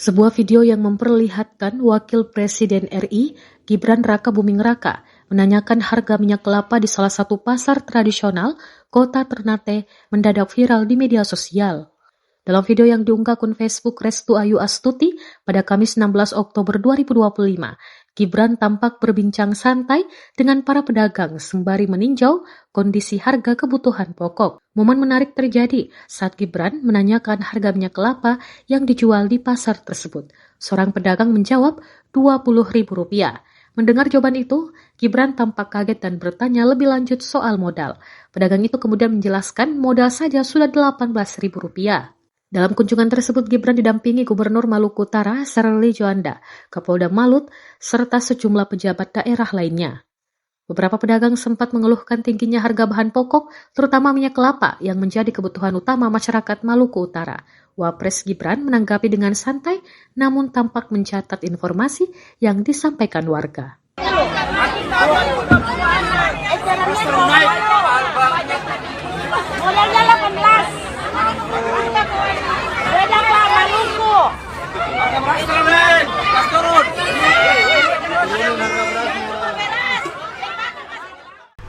Sebuah video yang memperlihatkan Wakil Presiden RI, Gibran Raka Buming Raka, menanyakan harga minyak kelapa di salah satu pasar tradisional Kota Ternate mendadak viral di media sosial. Dalam video yang diunggah akun Facebook Restu Ayu Astuti pada Kamis 16 Oktober 2025, Gibran tampak berbincang santai dengan para pedagang sembari meninjau kondisi harga kebutuhan pokok. Momen menarik terjadi saat Gibran menanyakan harga minyak kelapa yang dijual di pasar tersebut. Seorang pedagang menjawab Rp20.000. Mendengar jawaban itu, Gibran tampak kaget dan bertanya lebih lanjut soal modal. Pedagang itu kemudian menjelaskan modal saja sudah Rp18.000. Dalam kunjungan tersebut, Gibran didampingi Gubernur Maluku Utara, Serli Juanda, Kapolda Malut, serta sejumlah pejabat daerah lainnya. Beberapa pedagang sempat mengeluhkan tingginya harga bahan pokok, terutama minyak kelapa yang menjadi kebutuhan utama masyarakat Maluku Utara. Wapres Gibran menanggapi dengan santai, namun tampak mencatat informasi yang disampaikan warga.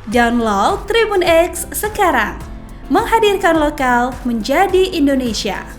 Download Tribun X sekarang, menghadirkan lokal menjadi Indonesia.